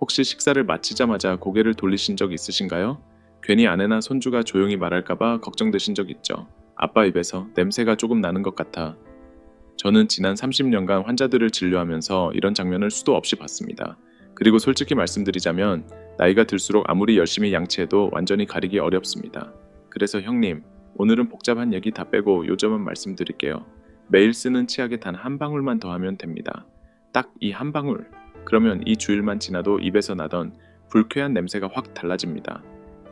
혹시 식사를 마치자마자 고개를 돌리신 적 있으신가요? 괜히 아내나 손주가 조용히 말할까봐 걱정되신 적 있죠. 아빠 입에서 냄새가 조금 나는 것 같아. 저는 지난 30년간 환자들을 진료하면서 이런 장면을 수도 없이 봤습니다. 그리고 솔직히 말씀드리자면 나이가 들수록 아무리 열심히 양치해도 완전히 가리기 어렵습니다. 그래서 형님, 오늘은 복잡한 얘기 다 빼고 요점은 말씀드릴게요. 매일 쓰는 치약에 단 한 방울만 더하면 됩니다. 딱 이 한 방울. 그러면 이 주일만 지나도 입에서 나던 불쾌한 냄새가 확 달라집니다.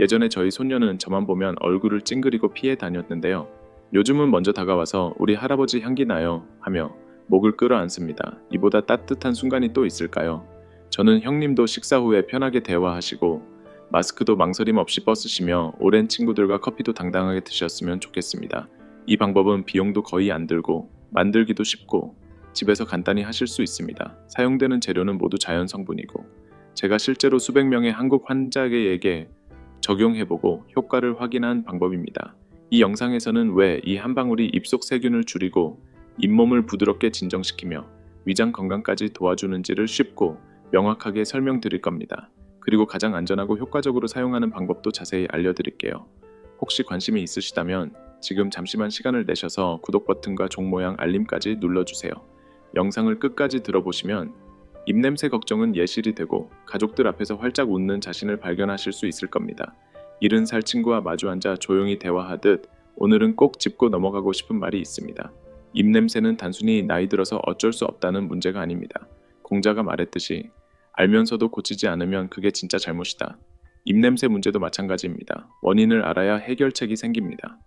예전에 저희 손녀는 저만 보면 얼굴을 찡그리고 피해 다녔는데요. 요즘은 먼저 다가와서 우리 할아버지 향기 나요 하며 목을 끌어안습니다. 이보다 따뜻한 순간이 또 있을까요? 저는 형님도 식사 후에 편하게 대화하시고 마스크도 망설임 없이 벗으시며 오랜 친구들과 커피도 당당하게 드셨으면 좋겠습니다. 이 방법은 비용도 거의 안 들고 만들기도 쉽고 집에서 간단히 하실 수 있습니다. 사용되는 재료는 모두 자연 성분이고 제가 실제로 수백 명의 한국 환자에게 적용해보고 효과를 확인한 방법입니다. 이 영상에서는 왜 이 한 방울이 입속 세균을 줄이고 잇몸을 부드럽게 진정시키며 위장 건강까지 도와주는지를 쉽고 명확하게 설명드릴 겁니다. 그리고 가장 안전하고 효과적으로 사용하는 방법도 자세히 알려드릴게요. 혹시 관심이 있으시다면 지금 잠시만 시간을 내셔서 구독 버튼과 종 모양 알림까지 눌러주세요. 영상을 끝까지 들어보시면 입냄새 걱정은 예실이 되고 가족들 앞에서 활짝 웃는 자신을 발견하실 수 있을 겁니다. 70살 친구와 마주 앉아 조용히 대화하듯 오늘은 꼭 짚고 넘어가고 싶은 말이 있습니다. 입냄새는 단순히 나이 들어서 어쩔 수 없다는 문제가 아닙니다. 공자가 말했듯이 알면서도 고치지 않으면 그게 진짜 잘못이다. 입냄새 문제도 마찬가지입니다. 원인을 알아야 해결책이 생깁니다.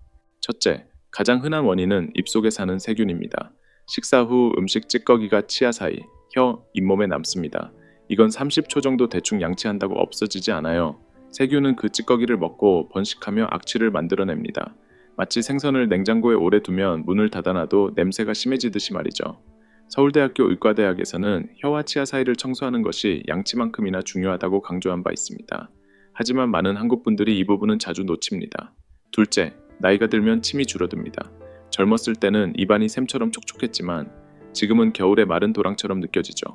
첫째, 가장 흔한 원인은 입속에 사는 세균입니다. 식사 후 음식 찌꺼기가 치아 사이, 혀, 잇몸에 남습니다. 이건 30초 정도 대충 양치한다고 없어지지 않아요. 세균은 그 찌꺼기를 먹고 번식하며 악취를 만들어냅니다. 마치 생선을 냉장고에 오래 두면 문을 닫아놔도 냄새가 심해지듯이 말이죠. 서울대학교 의과대학에서는 혀와 치아 사이를 청소하는 것이 양치만큼이나 중요하다고 강조한 바 있습니다. 하지만 많은 한국 분들이 이 부분은 자주 놓칩니다. 둘째, 나이가 들면 침이 줄어듭니다. 젊었을 때는 입안이 샘처럼 촉촉했지만 지금은 겨울의 마른 도랑처럼 느껴지죠.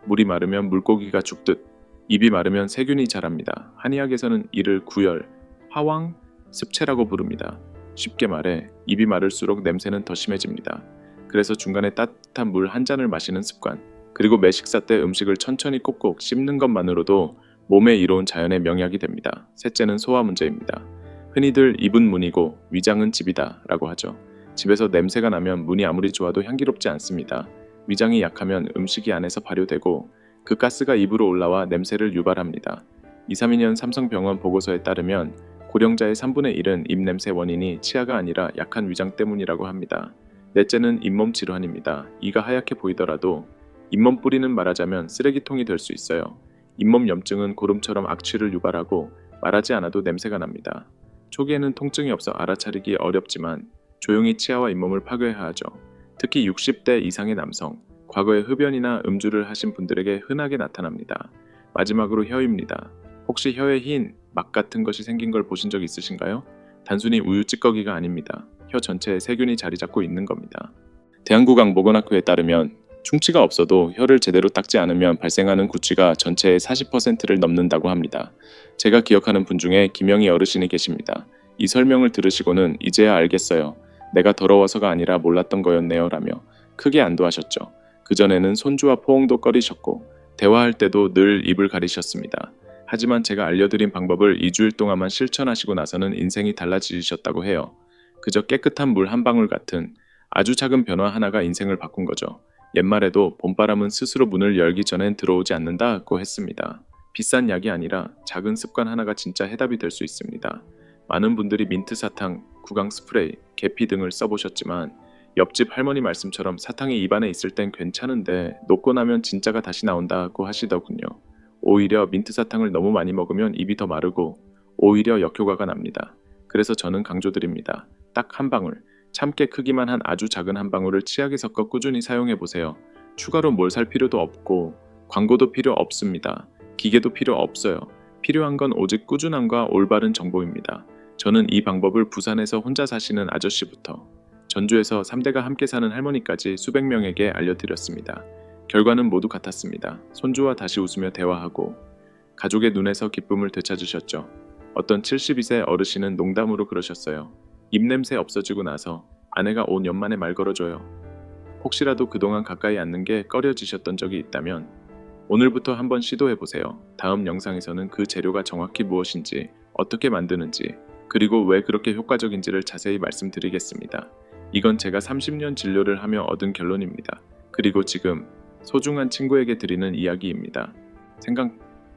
물이 마르면 물고기가 죽듯 입이 마르면 세균이 자랍니다. 한의학에서는 이를 구열, 화왕, 습체라고 부릅니다. 쉽게 말해 입이 마를수록 냄새는 더 심해집니다. 그래서 중간에 따뜻한 물 한 잔을 마시는 습관, 그리고 매 식사 때 음식을 천천히 꼭꼭 씹는 것만으로도 몸에 이로운 자연의 명약이 됩니다. 셋째는 소화 문제입니다. 흔히들 입은 문이고 위장은 집이다 라고 하죠. 집에서 냄새가 나면 문이 아무리 좋아도 향기롭지 않습니다. 위장이 약하면 음식이 안에서 발효되고 그 가스가 입으로 올라와 냄새를 유발합니다. 2032년 삼성병원 보고서에 따르면 고령자의 3분의 1은 입냄새 원인이 치아가 아니라 약한 위장 때문이라고 합니다. 넷째는 잇몸 질환입니다. 이가 하얗게 보이더라도 잇몸 뿌리는 말하자면 쓰레기통이 될 수 있어요. 잇몸 염증은 고름처럼 악취를 유발하고 말하지 않아도 냄새가 납니다. 초기에는 통증이 없어 알아차리기 어렵지만 조용히 치아와 잇몸을 파괴하죠. 특히 60대 이상의 남성, 과거에 흡연이나 음주를 하신 분들에게 흔하게 나타납니다. 마지막으로 혀입니다. 혹시 혀에 흰 막 같은 것이 생긴 걸 보신 적 있으신가요? 단순히 우유 찌꺼기가 아닙니다. 혀 전체에 세균이 자리 잡고 있는 겁니다. 대한국악모건학회에 따르면 충치가 없어도 혀를 제대로 닦지 않으면 발생하는 구취가 전체의 40%를 넘는다고 합니다. 제가 기억하는 분 중에 김영희 어르신이 계십니다. 이 설명을 들으시고는 이제야 알겠어요. 내가 더러워서가 아니라 몰랐던 거였네요 라며 크게 안도하셨죠. 그전에는 손주와 포옹도 꺼리셨고 대화할 때도 늘 입을 가리셨습니다. 하지만 제가 알려드린 방법을 2주일 동안만 실천하시고 나서는 인생이 달라지셨다고 해요. 그저 깨끗한 물 한 방울 같은 아주 작은 변화 하나가 인생을 바꾼 거죠. 옛말에도 봄바람은 스스로 문을 열기 전엔 들어오지 않는다고 했습니다. 비싼 약이 아니라 작은 습관 하나가 진짜 해답이 될 수 있습니다. 많은 분들이 민트 사탕, 구강 스프레이, 계피 등을 써보셨지만 옆집 할머니 말씀처럼 사탕이 입안에 있을 땐 괜찮은데 녹고 나면 진짜가 다시 나온다고 하시더군요. 오히려 민트 사탕을 너무 많이 먹으면 입이 더 마르고 오히려 역효과가 납니다. 그래서 저는 강조드립니다. 딱 한 방울, 참깨 크기만 한 아주 작은 한 방울을 치약에 섞어 꾸준히 사용해보세요. 추가로 뭘 살 필요도 없고 광고도 필요 없습니다. 기계도 필요 없어요. 필요한 건 오직 꾸준함과 올바른 정보입니다. 저는 이 방법을 부산에서 혼자 사시는 아저씨부터 전주에서 3대가 함께 사는 할머니까지 수백 명에게 알려드렸습니다. 결과는 모두 같았습니다. 손주와 다시 웃으며 대화하고 가족의 눈에서 기쁨을 되찾으셨죠. 어떤 72세 어르신은 농담으로 그러셨어요. 입냄새 없어지고 나서 아내가 5년 만에 말 걸어줘요. 혹시라도 그동안 가까이 앉는 게 꺼려지셨던 적이 있다면 오늘부터 한번 시도해보세요. 다음 영상에서는 그 재료가 정확히 무엇인지, 어떻게 만드는지, 그리고 왜 그렇게 효과적인지를 자세히 말씀드리겠습니다. 이건 제가 30년 진료를 하며 얻은 결론입니다. 그리고 지금 소중한 친구에게 드리는 이야기입니다.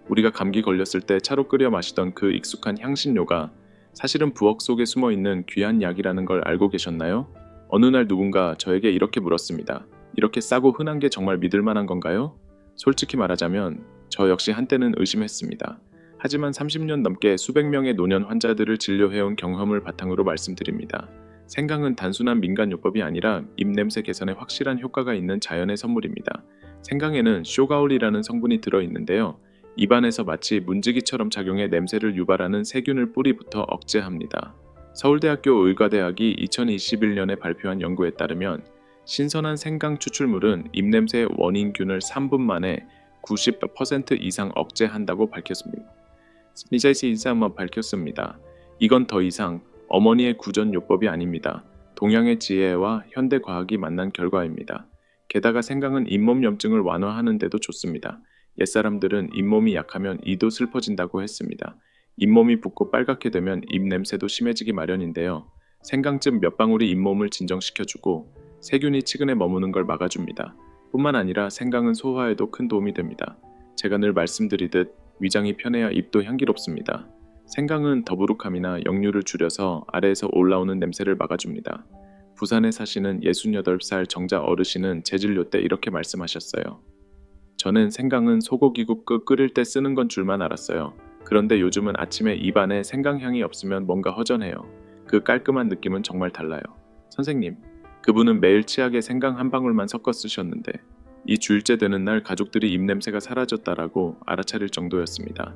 우리가 감기 걸렸을 때 차로 끓여 마시던 그 익숙한 향신료가 사실은 부엌 속에 숨어 있는 귀한 약이라는 걸 알고 계셨나요? 어느 날 누군가 저에게 이렇게 물었습니다. 이렇게 싸고 흔한 게 정말 믿을 만한 건가요? 솔직히 말하자면 저 역시 한때는 의심했습니다. 하지만 30년 넘게 수백 명의 노년 환자들을 진료해온 경험을 바탕으로 말씀드립니다. 생강은 단순한 민간요법이 아니라 입냄새 개선에 확실한 효과가 있는 자연의 선물입니다. 생강에는 쇼가올이라는 성분이 들어있는데요. 입안에서 마치 문지기처럼 작용해 냄새를 유발하는 세균을 뿌리부터 억제합니다. 서울대학교 의과대학이 2021년에 발표한 연구에 따르면 신선한 생강 추출물은 입냄새의 원인균을 3분 만에 90% 이상 억제한다고 밝혔습니다. 이건 더 이상 어머니의 구전요법이 아닙니다. 동양의 지혜와 현대 과학이 만난 결과입니다. 게다가 생강은 잇몸 염증을 완화하는 데도 좋습니다. 옛사람들은 잇몸이 약하면 이도 슬퍼진다고 했습니다. 잇몸이 붓고 빨갛게 되면 입냄새도 심해지기 마련인데요. 생강즙 몇 방울이 잇몸을 진정시켜주고 세균이 치근에 머무는 걸 막아줍니다. 뿐만 아니라 생강은 소화에도 큰 도움이 됩니다. 제가 늘 말씀드리듯 위장이 편해야 입도 향기롭습니다. 생강은 더부룩함이나 역류를 줄여서 아래에서 올라오는 냄새를 막아줍니다. 부산에 사시는 68살 정자 어르신은 제 진료 때 이렇게 말씀하셨어요. 저는 생강은 소고기국 끓일 때 쓰는 건 줄만 알았어요. 그런데 요즘은 아침에 입안에 생강향이 없으면 뭔가 허전해요. 그 깔끔한 느낌은 정말 달라요. 선생님, 그분은 매일 치약에 생강 한 방울만 섞어 쓰셨는데 이 주일째 되는 날 가족들이 입냄새가 사라졌다라고 알아차릴 정도였습니다.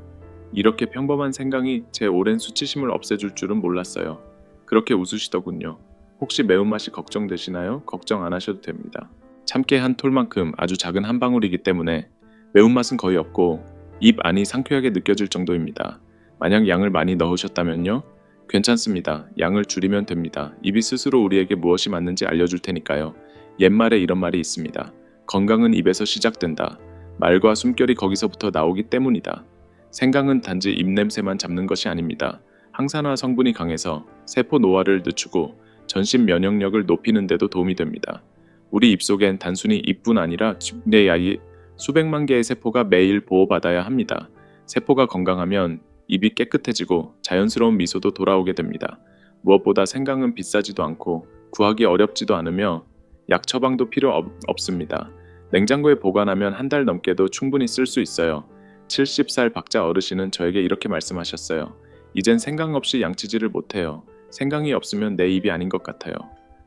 이렇게 평범한 생강이 제 오랜 수치심을 없애줄 줄은 몰랐어요. 그렇게 웃으시더군요. 혹시 매운맛이 걱정되시나요? 걱정 안 하셔도 됩니다. 참깨 한 톨만큼 아주 작은 한 방울이기 때문에 매운맛은 거의 없고 입 안이 상쾌하게 느껴질 정도입니다. 만약 양을 많이 넣으셨다면요? 괜찮습니다. 양을 줄이면 됩니다. 입이 스스로 우리에게 무엇이 맞는지 알려줄 테니까요. 옛말에 이런 말이 있습니다. 건강은 입에서 시작된다. 말과 숨결이 거기서부터 나오기 때문이다. 생강은 단지 입냄새만 잡는 것이 아닙니다. 항산화 성분이 강해서 세포 노화를 늦추고 전신 면역력을 높이는 데도 도움이 됩니다. 우리 입속엔 단순히 입뿐 아니라 뇌야이 수백만 개의 세포가 매일 보호받아야 합니다. 세포가 건강하면 입이 깨끗해지고 자연스러운 미소도 돌아오게 됩니다. 무엇보다 생강은 비싸지도 않고 구하기 어렵지도 않으며 약 처방도 필요 없습니다. 냉장고에 보관하면 한 달 넘게도 충분히 쓸 수 있어요. 70살 박자 어르신은 저에게 이렇게 말씀하셨어요. 이젠 생강 없이 양치질을 못해요. 생강이 없으면 내 입이 아닌 것 같아요.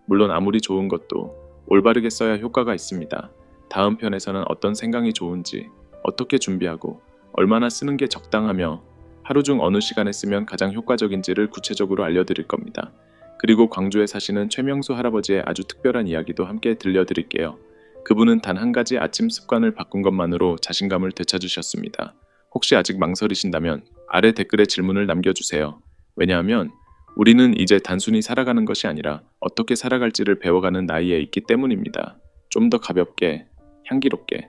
물론 아무리 좋은 것도 올바르게 써야 효과가 있습니다. 다음 편에서는 어떤 생강이 좋은지, 어떻게 준비하고, 얼마나 쓰는 게 적당하며 하루 중 어느 시간에 쓰면 가장 효과적인지를 구체적으로 알려드릴 겁니다. 그리고 광주에 사시는 최명수 할아버지의 아주 특별한 이야기도 함께 들려드릴게요. 그분은 단 한 가지 아침 습관을 바꾼 것만으로 자신감을 되찾으셨습니다. 혹시 아직 망설이신다면 아래 댓글에 질문을 남겨주세요. 왜냐하면 우리는 이제 단순히 살아가는 것이 아니라 어떻게 살아갈지를 배워가는 나이에 있기 때문입니다. 좀 더 가볍게, 향기롭게,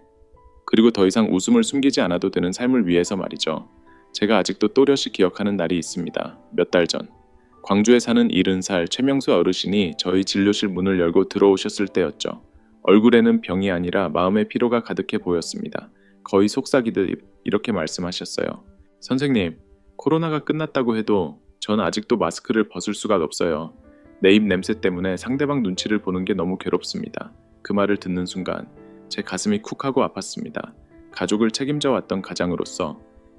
그리고 더 이상 웃음을 숨기지 않아도 되는 삶을 위해서 말이죠. 제가 아직도 또렷이 기억하는 날이 있습니다. 몇 달 전. 광주에 사는 70살 최명수 어르신이 저희 진료실 문을 열고 들어오셨을 때였죠. 얼굴에는 병이 아니라 마음의 피로가 가득해 보였습니다. 거의 속삭이듯 이렇게 말씀하셨어요. 선생님, 코로나가 끝났다고 해도 전 아직도 마스크를 벗을 수가 없어요. 내 입 냄새 때문에 상대방 눈치를 보는 게 너무 괴롭습니다. 그 말을 듣는 순간 제 가슴이 쿡 하고 아팠습니다. 가족을 책임져 왔던 가장으로서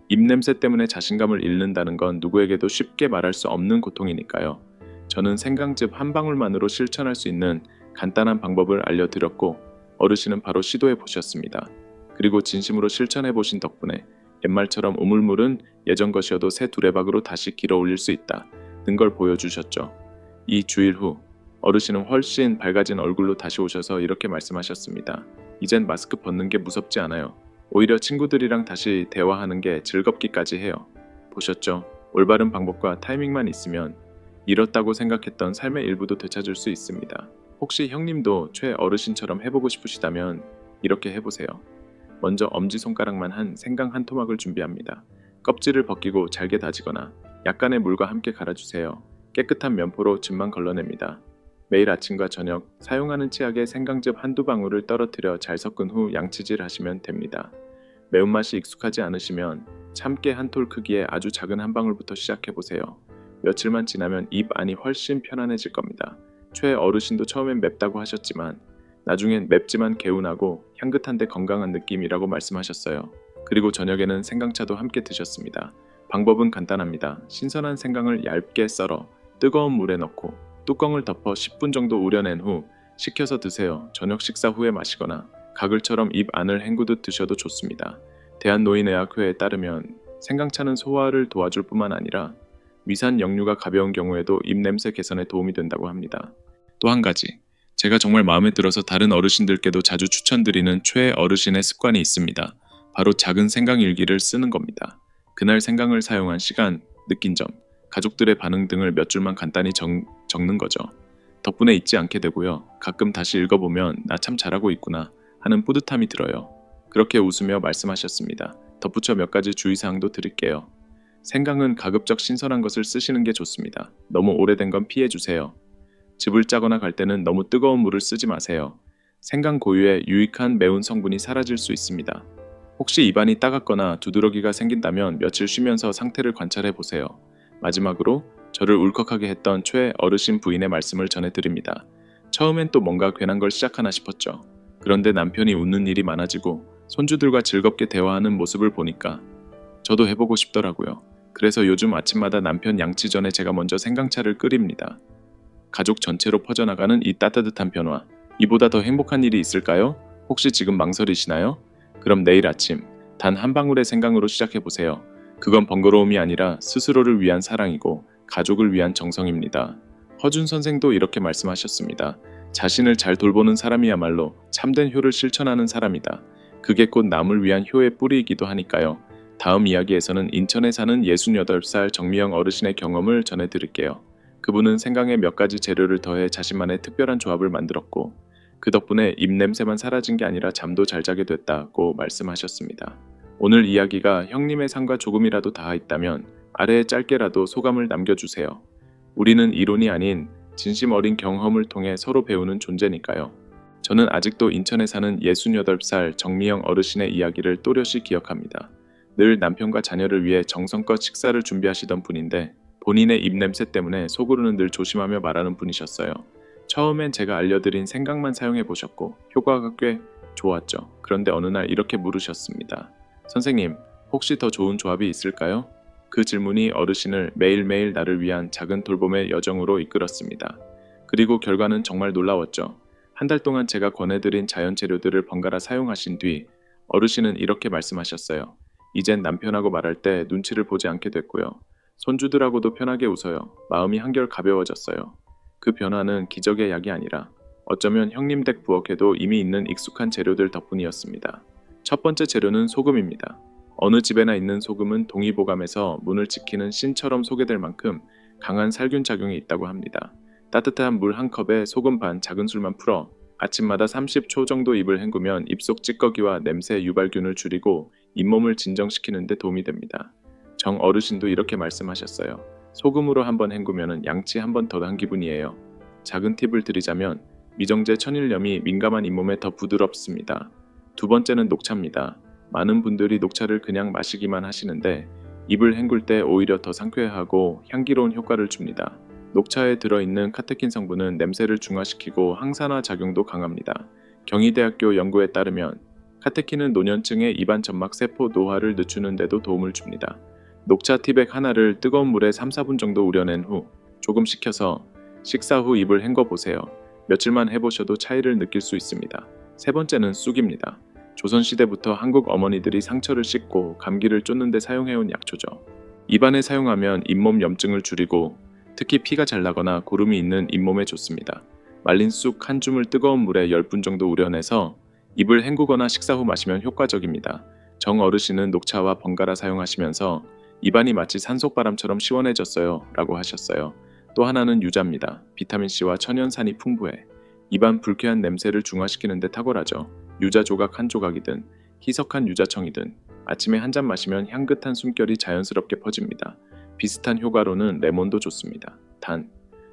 입냄새 때문에 자신감을 잃는다는 건 누구에게도 쉽게 말할 수 없는 고통이니까요. 저는 생강즙 한 방울만으로 실천할 수 있는 간단한 방법을 알려드렸고 어르신은 바로 시도해 보셨습니다. 그리고 진심으로 실천해 보신 덕분에 옛말처럼 우물물은 예전 것이어도 새 두레박으로 다시 길어 올릴 수 있다 는 걸 보여주셨죠. 이 주일 후 어르신은 훨씬 밝아진 얼굴로 다시 오셔서 이렇게 말씀하셨습니다. 이젠 마스크 벗는 게 무섭지 않아요. 오히려 친구들이랑 다시 대화하는 게 즐겁기까지 해요. 보셨죠? 올바른 방법과 타이밍만 있으면 잃었다고 생각했던 삶의 일부도 되찾을 수 있습니다. 혹시 형님도 최어르신처럼 해보고 싶으시다면 이렇게 해보세요. 먼저 엄지손가락만 한 생강 한 토막을 준비합니다. 껍질을 벗기고 잘게 다지거나 약간의 물과 함께 갈아주세요. 깨끗한 면포로 즙만 걸러냅니다. 매일 아침과 저녁 사용하는 치약에 생강즙 한두 방울을 떨어뜨려 잘 섞은 후 양치질 하시면 됩니다. 매운맛이 익숙하지 않으시면 참깨 한 톨 크기의 아주 작은 한 방울부터 시작해보세요. 며칠만 지나면 입 안이 훨씬 편안해질 겁니다. 최어르신도 처음엔 맵다고 하셨지만 나중엔 맵지만 개운하고 향긋한데 건강한 느낌이라고 말씀하셨어요. 그리고 저녁에는 생강차도 함께 드셨습니다. 방법은 간단합니다. 신선한 생강을 얇게 썰어 뜨거운 물에 넣고 뚜껑을 덮어 10분 정도 우려낸 후 식혀서 드세요. 저녁 식사 후에 마시거나 가글처럼 입 안을 헹구듯 드셔도 좋습니다. 대한노인의학회에 따르면 생강차는 소화를 도와줄 뿐만 아니라 위산 역류가 가벼운 경우에도 입냄새 개선에 도움이 된다고 합니다. 또 한 가지, 제가 정말 마음에 들어서 다른 어르신들께도 자주 추천드리는 최어르신의 습관이 있습니다. 바로 작은 생강 일기를 쓰는 겁니다. 그날 생강을 사용한 시간, 느낀 점, 가족들의 반응 등을 몇 줄만 간단히 적는 거죠. 덕분에 잊지 않게 되고요. 가끔 다시 읽어보면 나 참 잘하고 있구나 하는 뿌듯함이 들어요. 그렇게 웃으며 말씀하셨습니다. 덧붙여 몇 가지 주의사항도 드릴게요. 생강은 가급적 신선한 것을 쓰시는 게 좋습니다. 너무 오래된 건 피해주세요. 즙을 짜거나 갈 때는 너무 뜨거운 물을 쓰지 마세요. 생강 고유의 유익한 매운 성분이 사라질 수 있습니다. 혹시 입안이 따갑거나 두드러기가 생긴다면 며칠 쉬면서 상태를 관찰해 보세요. 마지막으로 저를 울컥하게 했던 최어르신 부인의 말씀을 전해드립니다. 처음엔 또 뭔가 괜한 걸 시작하나 싶었죠. 그런데 남편이 웃는 일이 많아지고 손주들과 즐겁게 대화하는 모습을 보니까 저도 해보고 싶더라고요. 그래서 요즘 아침마다 남편 양치 전에 제가 먼저 생강차를 끓입니다. 가족 전체로 퍼져나가는 이 따뜻한 변화, 이보다 더 행복한 일이 있을까요? 혹시 지금 망설이시나요? 그럼 내일 아침 단 한 방울의 생강으로 시작해보세요. 그건 번거로움이 아니라 스스로를 위한 사랑이고 가족을 위한 정성입니다. 허준 선생도 이렇게 말씀하셨습니다. 자신을 잘 돌보는 사람이야말로 참된 효를 실천하는 사람이다. 그게 곧 남을 위한 효의 뿌리이기도 하니까요. 다음 이야기에서는 인천에 사는 68살 정미영 어르신의 경험을 전해드릴게요. 그분은 생강에 몇 가지 재료를 더해 자신만의 특별한 조합을 만들었고 그 덕분에 입냄새만 사라진 게 아니라 잠도 잘 자게 됐다고 말씀하셨습니다. 오늘 이야기가 형님의 삶과 조금이라도 닿아있다면 아래에 짧게라도 소감을 남겨주세요. 우리는 이론이 아닌 진심 어린 경험을 통해 서로 배우는 존재니까요. 저는 아직도 인천에 사는 68살 정미영 어르신의 이야기를 또렷이 기억합니다. 늘 남편과 자녀를 위해 정성껏 식사를 준비하시던 분인데 본인의 입냄새 때문에 속으로는 늘 조심하며 말하는 분이셨어요. 처음엔 제가 알려드린 생강만 사용해 보셨고 효과가 꽤 좋았죠. 그런데 어느 날 이렇게 물으셨습니다. 선생님, 혹시 더 좋은 조합이 있을까요? 그 질문이 어르신을 매일매일 나를 위한 작은 돌봄의 여정으로 이끌었습니다. 그리고 결과는 정말 놀라웠죠. 한 달 동안 제가 권해드린 자연 재료들을 번갈아 사용하신 뒤 어르신은 이렇게 말씀하셨어요. 이젠 남편하고 말할 때 눈치를 보지 않게 됐고요. 손주들하고도 편하게 웃어요. 마음이 한결 가벼워졌어요. 그 변화는 기적의 약이 아니라 어쩌면 형님 댁 부엌에도 이미 있는 익숙한 재료들 덕분이었습니다. 첫 번째 재료는 소금입니다. 어느 집에나 있는 소금은 동의보감에서 문을 지키는 신처럼 소개될 만큼 강한 살균 작용이 있다고 합니다. 따뜻한 물 한 컵에 소금 반 작은술만 풀어 아침마다 30초 정도 입을 헹구면 입속 찌꺼기와 냄새 유발균을 줄이고 잇몸을 진정시키는 데 도움이 됩니다. 정 어르신도 이렇게 말씀하셨어요. 소금으로 한번 헹구면 양치 한번 더 한 기분이에요. 작은 팁을 드리자면 미정제 천일염이 민감한 잇몸에 더 부드럽습니다. 두 번째는 녹차입니다. 많은 분들이 녹차를 그냥 마시기만 하시는데 입을 헹굴 때 오히려 더 상쾌하고 향기로운 효과를 줍니다. 녹차에 들어있는 카테킨 성분은 냄새를 중화시키고 항산화 작용도 강합니다. 경희대학교 연구에 따르면 카테킨은 노년층의 입안 점막 세포 노화를 늦추는 데도 도움을 줍니다. 녹차 티백 하나를 뜨거운 물에 3, 4분 정도 우려낸 후 조금 식혀서 식사 후 입을 헹궈 보세요. 며칠만 해보셔도 차이를 느낄 수 있습니다. 세 번째는 쑥입니다. 조선시대부터 한국 어머니들이 상처를 씻고 감기를 쫓는 데 사용해온 약초죠. 입안에 사용하면 잇몸 염증을 줄이고 특히 피가 잘 나거나 고름이 있는 잇몸에 좋습니다. 말린 쑥 한 줌을 뜨거운 물에 10분 정도 우려내서 입을 헹구거나 식사 후 마시면 효과적입니다. 정 어르신은 녹차와 번갈아 사용하시면서 입안이 마치 산속바람처럼 시원해졌어요 라고 하셨어요. 또 하나는 유자입니다. 비타민C와 천연산이 풍부해 입안 불쾌한 냄새를 중화시키는 데 탁월하죠. 유자 조각 한 조각이든 희석한 유자청이든 아침에 한 잔 마시면 향긋한 숨결이 자연스럽게 퍼집니다. 비슷한 효과로는 레몬도 좋습니다. 단,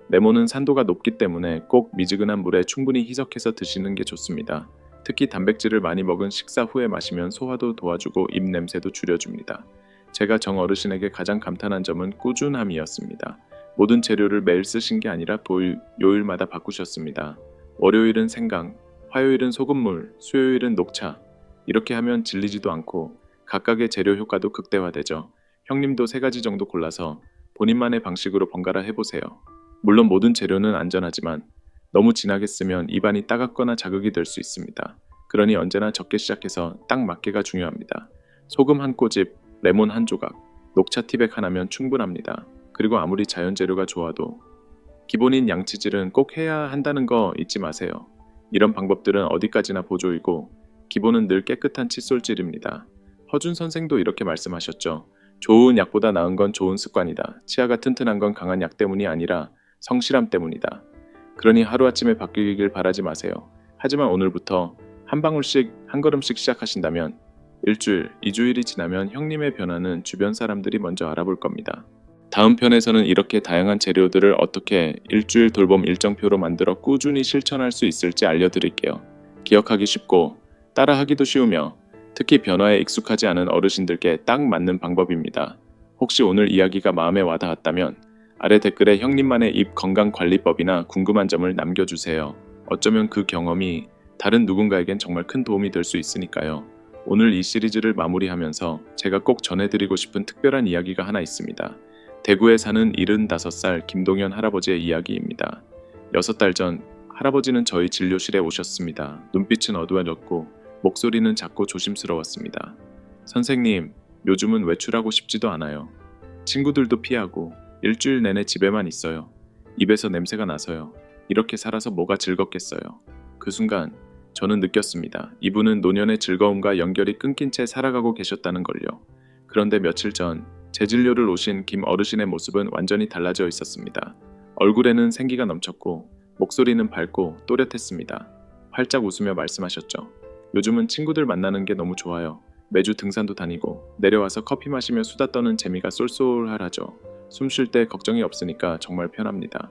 레몬은 산도가 높기 때문에 꼭 미지근한 물에 충분히 희석해서 드시는 게 좋습니다. 특히 단백질을 많이 먹은 식사 후에 마시면 소화도 도와주고 입 냄새도 줄여줍니다. 제가 정 어르신에게 가장 감탄한 점은 꾸준함이었습니다. 모든 재료를 매일 쓰신 게 아니라 요일마다 바꾸셨습니다. 월요일은 생강, 화요일은 소금물, 수요일은 녹차. 이렇게 하면 질리지도 않고 각각의 재료 효과도 극대화되죠. 형님도 3가지 정도 골라서 본인만의 방식으로 번갈아 해보세요. 물론 모든 재료는 안전하지만 너무 진하게 쓰면 입안이 따갑거나 자극이 될 수 있습니다. 그러니 언제나 적게 시작해서 딱 맞게가 중요합니다. 소금 한 꼬집, 레몬 한 조각, 녹차 티백 하나면 충분합니다. 그리고 아무리 자연 재료가 좋아도 기본인 양치질은 꼭 해야 한다는 거 잊지 마세요. 이런 방법들은 어디까지나 보조이고 기본은 늘 깨끗한 칫솔질입니다. 허준 선생도 이렇게 말씀하셨죠. 좋은 약보다 나은 건 좋은 습관이다. 치아가 튼튼한 건 강한 약 때문이 아니라 성실함 때문이다. 그러니 하루아침에 바뀌길 바라지 마세요. 하지만 오늘부터 한 방울씩 한 걸음씩 시작하신다면 일주일, 2주일이 지나면 형님의 변화는 주변 사람들이 먼저 알아볼 겁니다. 다음 편에서는 이렇게 다양한 재료들을 어떻게 일주일 돌봄 일정표로 만들어 꾸준히 실천할 수 있을지 알려드릴게요. 기억하기 쉽고 따라하기도 쉬우며 특히 변화에 익숙하지 않은 어르신들께 딱 맞는 방법입니다. 혹시 오늘 이야기가 마음에 와닿았다면 아래 댓글에 형님만의 입 건강관리법이나 궁금한 점을 남겨주세요. 어쩌면 그 경험이 다른 누군가에겐 정말 큰 도움이 될 수 있으니까요. 오늘 이 시리즈를 마무리하면서 제가 꼭 전해드리고 싶은 특별한 이야기가 하나 있습니다. 대구에 사는 75살 김동현 할아버지의 이야기입니다. 6달 전 할아버지는 저희 진료실에 오셨습니다. 눈빛은 어두워졌고 목소리는 작고 조심스러웠습니다. 선생님, 요즘은 외출하고 싶지도 않아요. 친구들도 피하고 일주일 내내 집에만 있어요. 입에서 냄새가 나서요. 이렇게 살아서 뭐가 즐겁겠어요. 그 순간 저는 느꼈습니다. 이분은 노년의 즐거움과 연결이 끊긴 채 살아가고 계셨다는 걸요. 그런데 며칠 전 제 진료를 오신 김 어르신의 모습은 완전히 달라져 있었습니다. 얼굴에는 생기가 넘쳤고 목소리는 밝고 또렷했습니다. 활짝 웃으며 말씀하셨죠. 요즘은 친구들 만나는 게 너무 좋아요. 매주 등산도 다니고 내려와서 커피 마시며 수다 떠는 재미가 쏠쏠하죠. 숨 쉴 때 걱정이 없으니까 정말 편합니다.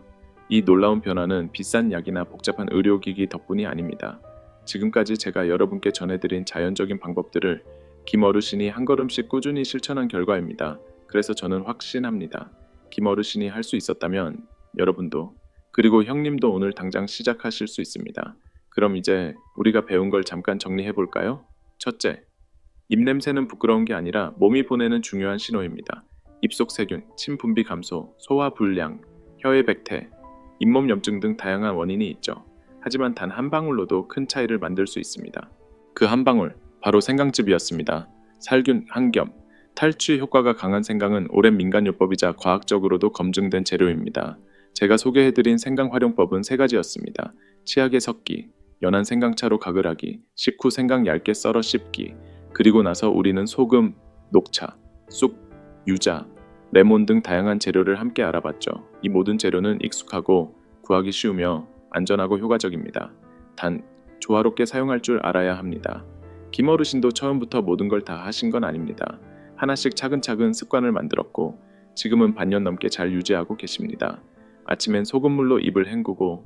이 놀라운 변화는 비싼 약이나 복잡한 의료기기 덕분이 아닙니다. 지금까지 제가 여러분께 전해드린 자연적인 방법들을 김 어르신이 한 걸음씩 꾸준히 실천한 결과입니다. 그래서 저는 확신합니다. 김 어르신이 할 수 있었다면 여러분도, 그리고 형님도 오늘 당장 시작하실 수 있습니다. 그럼 이제 우리가 배운 걸 잠깐 정리해 볼까요? 첫째, 입냄새는 부끄러운 게 아니라 몸이 보내는 중요한 신호입니다. 입속 세균, 침 분비 감소, 소화 불량, 혀의 백태, 잇몸 염증 등 다양한 원인이 있죠. 하지만 단 한 방울로도 큰 차이를 만들 수 있습니다. 그 한 방울, 바로 생강즙이었습니다. 살균, 항염, 탈취 효과가 강한 생강은 오랜 민간요법이자 과학적으로도 검증된 재료입니다. 제가 소개해드린 생강 활용법은 3가지였습니다. 치약에 섞기, 연한 생강차로 가글 하기, 식후 생강 얇게 썰어 씹기, 그리고 나서 우리는 소금, 녹차, 쑥, 유자, 레몬 등 다양한 재료를 함께 알아봤죠. 이 모든 재료는 익숙하고 구하기 쉬우며 안전하고 효과적입니다. 단, 조화롭게 사용할 줄 알아야 합니다. 김 어르신도 처음부터 모든 걸 다 하신 건 아닙니다. 하나씩 차근차근 습관을 만들었고 지금은 반년 넘게 잘 유지하고 계십니다. 아침엔 소금물로 입을 헹구고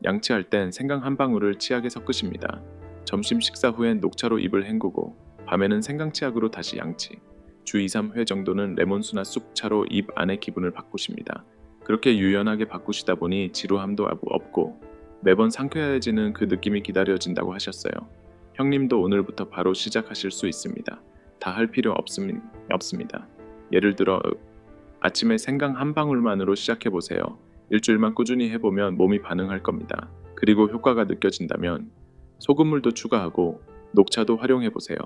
양치할 땐 생강 한 방울을 치약에 섞으십니다. 점심 식사 후엔 녹차로 입을 헹구고 밤에는 생강치약으로 다시 양치. 주 2, 3회 정도는 레몬수나 쑥차로 입 안의 기분을 바꾸십니다. 그렇게 유연하게 바꾸시다 보니 지루함도 없고 매번 상쾌해지는 그 느낌이 기다려진다고 하셨어요. 형님도 오늘부터 바로 시작하실 수 있습니다. 다 할 필요 없습니다. 예를 들어 아침에 생강 한 방울만으로 시작해보세요. 일주일만 꾸준히 해보면 몸이 반응할 겁니다. 그리고 효과가 느껴진다면 소금물도 추가하고 녹차도 활용해보세요.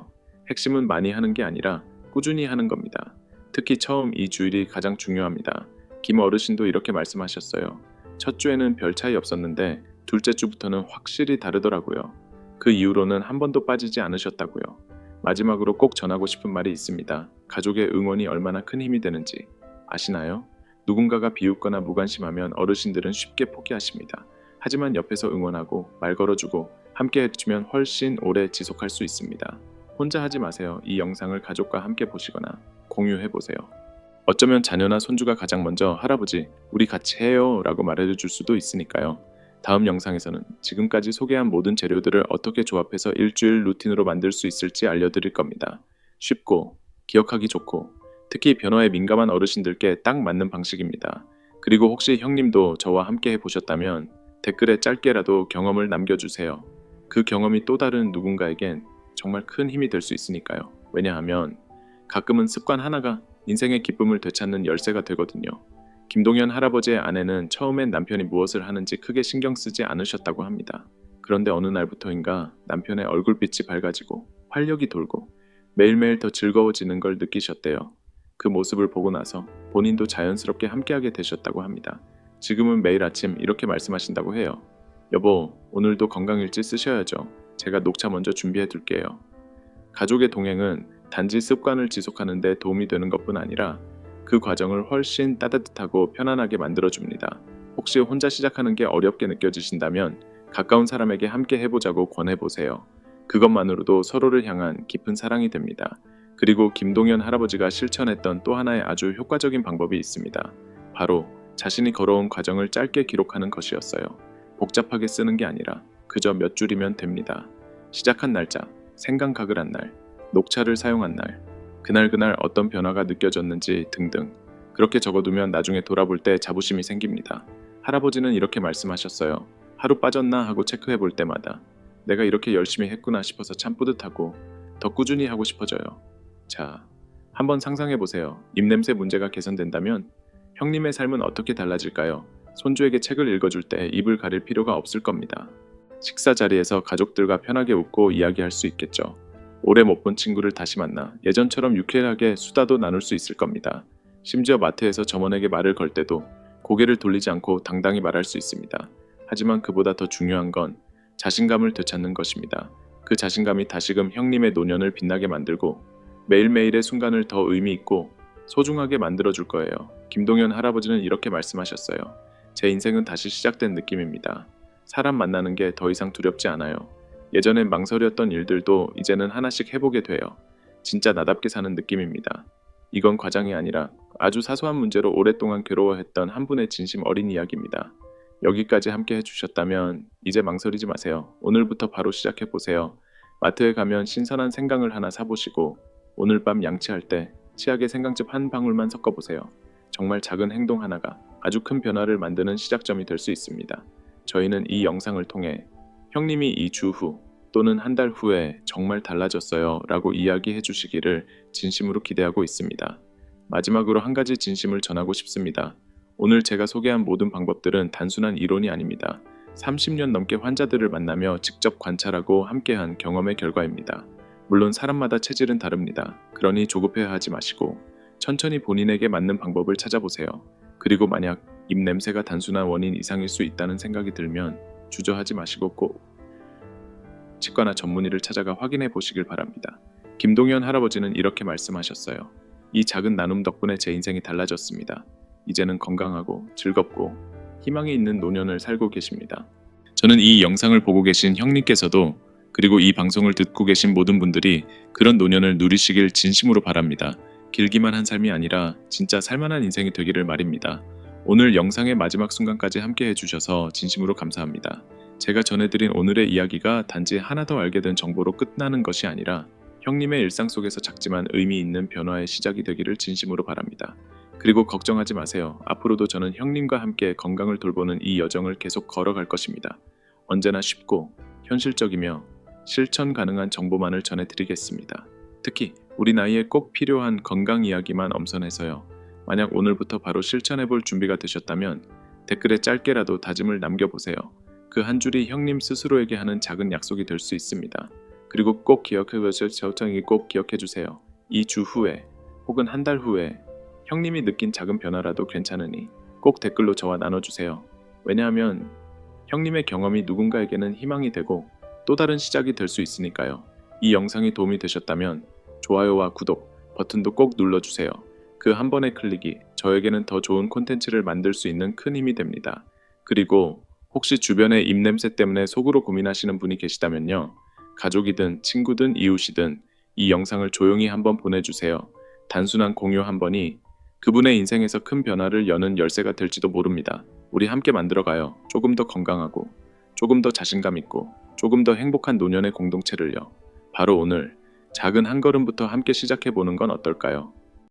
핵심은 많이 하는 게 아니라 꾸준히 하는 겁니다. 특히 처음 2주일이 가장 중요합니다. 김 어르신도 이렇게 말씀하셨어요. 첫 주에는 별 차이 없었는데 둘째 주부터는 확실히 다르더라고요. 그 이후로는 한 번도 빠지지 않으셨다고요. 마지막으로 꼭 전하고 싶은 말이 있습니다. 가족의 응원이 얼마나 큰 힘이 되는지 아시나요? 누군가가 비웃거나 무관심하면 어르신들은 쉽게 포기하십니다. 하지만 옆에서 응원하고 말 걸어주고 함께 해주면 훨씬 오래 지속할 수 있습니다. 혼자 하지 마세요. 이 영상을 가족과 함께 보시거나 공유해보세요. 어쩌면 자녀나 손주가 가장 먼저 할아버지, 우리 같이 해요 라고 말해줄 수도 있으니까요. 다음 영상에서는 지금까지 소개한 모든 재료들을 어떻게 조합해서 일주일 루틴으로 만들 수 있을지 알려드릴 겁니다. 쉽고 기억하기 좋고 특히 변화에 민감한 어르신들께 딱 맞는 방식입니다. 그리고 혹시 형님도 저와 함께 해보셨다면 댓글에 짧게라도 경험을 남겨주세요. 그 경험이 또 다른 누군가에겐 정말 큰 힘이 될 수 있으니까요. 왜냐하면 가끔은 습관 하나가 인생의 기쁨을 되찾는 열쇠가 되거든요. 김동현 할아버지의 아내는 처음엔 남편이 무엇을 하는지 크게 신경 쓰지 않으셨다고 합니다. 그런데 어느 날부터인가 남편의 얼굴빛이 밝아지고 활력이 돌고 매일매일 더 즐거워지는 걸 느끼셨대요. 그 모습을 보고 나서 본인도 자연스럽게 함께하게 되셨다고 합니다. 지금은 매일 아침 이렇게 말씀하신다고 해요. 여보, 오늘도 건강일지 쓰셔야죠. 제가 녹차 먼저 준비해 둘게요. 가족의 동행은 단지 습관을 지속하는 데 도움이 되는 것뿐 아니라 그 과정을 훨씬 따뜻하고 편안하게 만들어줍니다. 혹시 혼자 시작하는 게 어렵게 느껴지신다면 가까운 사람에게 함께 해보자고 권해보세요. 그것만으로도 서로를 향한 깊은 사랑이 됩니다. 그리고 김동현 할아버지가 실천했던 또 하나의 아주 효과적인 방법이 있습니다. 바로 자신이 걸어온 과정을 짧게 기록하는 것이었어요. 복잡하게 쓰는 게 아니라 그저 몇 줄이면 됩니다. 시작한 날짜, 생강각을 한 날, 녹차를 사용한 날, 그날 어떤 변화가 느껴졌는지 등등. 그렇게 적어두면 나중에 돌아볼 때 자부심이 생깁니다. 할아버지는 이렇게 말씀하셨어요. 하루 빠졌나 하고 체크해 볼 때마다 내가 이렇게 열심히 했구나 싶어서 참 뿌듯하고 더 꾸준히 하고 싶어져요. 자, 한번 상상해 보세요. 입냄새 문제가 개선된다면 형님의 삶은 어떻게 달라질까요? 손주에게 책을 읽어줄 때 입을 가릴 필요가 없을 겁니다. 식사 자리에서 가족들과 편하게 웃고 이야기할 수 있겠죠. 오래 못 본 친구를 다시 만나 예전처럼 유쾌하게 수다도 나눌 수 있을 겁니다. 심지어 마트에서 점원에게 말을 걸 때도 고개를 돌리지 않고 당당히 말할 수 있습니다. 하지만 그보다 더 중요한 건 자신감을 되찾는 것입니다. 그 자신감이 다시금 형님의 노년을 빛나게 만들고 매일매일의 순간을 더 의미 있고 소중하게 만들어줄 거예요. 김동현 할아버지는 이렇게 말씀하셨어요. 제 인생은 다시 시작된 느낌입니다. 사람 만나는 게 더 이상 두렵지 않아요. 예전엔 망설였던 일들도 이제는 하나씩 해보게 돼요. 진짜 나답게 사는 느낌입니다. 이건 과장이 아니라 아주 사소한 문제로 오랫동안 괴로워했던 한 분의 진심 어린 이야기입니다. 여기까지 함께 해주셨다면 이제 망설이지 마세요. 오늘부터 바로 시작해보세요. 마트에 가면 신선한 생강을 하나 사보시고 오늘 밤 양치할 때 치약에 생강즙 한 방울만 섞어보세요. 정말 작은 행동 하나가 아주 큰 변화를 만드는 시작점이 될 수 있습니다. 저희는 이 영상을 통해 형님이 2주 후 또는 한 달 후에 정말 달라졌어요 라고 이야기해 주시기를 진심으로 기대하고 있습니다. 마지막으로 한 가지 진심을 전하고 싶습니다. 오늘 제가 소개한 모든 방법들은 단순한 이론이 아닙니다. 30년 넘게 환자들을 만나며 직접 관찰하고 함께한 경험의 결과입니다. 물론 사람마다 체질은 다릅니다. 그러니 조급해하지 마시고 천천히 본인에게 맞는 방법을 찾아보세요. 그리고 만약 입냄새가 단순한 원인 이상일 수 있다는 생각이 들면 주저하지 마시고 꼭 치과나 전문의를 찾아가 확인해 보시길 바랍니다. 김동현 할아버지는 이렇게 말씀하셨어요. 이 작은 나눔 덕분에 제 인생이 달라졌습니다. 이제는 건강하고 즐겁고 희망이 있는 노년을 살고 계십니다. 저는 이 영상을 보고 계신 형님께서도 그리고 이 방송을 듣고 계신 모든 분들이 그런 노년을 누리시길 진심으로 바랍니다. 길기만 한 삶이 아니라 진짜 살만한 인생이 되기를 말입니다. 오늘 영상의 마지막 순간까지 함께 해주셔서 진심으로 감사합니다. 제가 전해드린 오늘의 이야기가 단지 하나 더 알게 된 정보로 끝나는 것이 아니라 형님의 일상 속에서 작지만 의미 있는 변화의 시작이 되기를 진심으로 바랍니다. 그리고 걱정하지 마세요. 앞으로도 저는 형님과 함께 건강을 돌보는 이 여정을 계속 걸어갈 것입니다. 언제나 쉽고 현실적이며 실천 가능한 정보만을 전해드리겠습니다. 특히 우리 나이에 꼭 필요한 건강 이야기만 엄선해서요. 만약 오늘부터 바로 실천해볼 준비가 되셨다면 댓글에 짧게라도 다짐을 남겨보세요. 그 한 줄이 형님 스스로에게 하는 작은 약속이 될 수 있습니다. 그리고 꼭 기억해주세요. 저장이 꼭 기억해주세요. 2주 후에 혹은 한 달 후에 형님이 느낀 작은 변화라도 괜찮으니 꼭 댓글로 저와 나눠주세요. 왜냐하면 형님의 경험이 누군가에게는 희망이 되고 또 다른 시작이 될 수 있으니까요. 이 영상이 도움이 되셨다면 좋아요와 구독 버튼도 꼭 눌러주세요. 그 한 번의 클릭이 저에게는 더 좋은 콘텐츠를 만들 수 있는 큰 힘이 됩니다. 그리고 혹시 주변에 입냄새 때문에 속으로 고민하시는 분이 계시다면요. 가족이든 친구든 이웃이든 이 영상을 조용히 한번 보내주세요. 단순한 공유 한 번이 그분의 인생에서 큰 변화를 여는 열쇠가 될지도 모릅니다. 우리 함께 만들어가요. 조금 더 건강하고, 조금 더 자신감 있고, 조금 더 행복한 노년의 공동체를요. 바로 오늘 작은 한 걸음부터 함께 시작해 보는 건 어떨까요?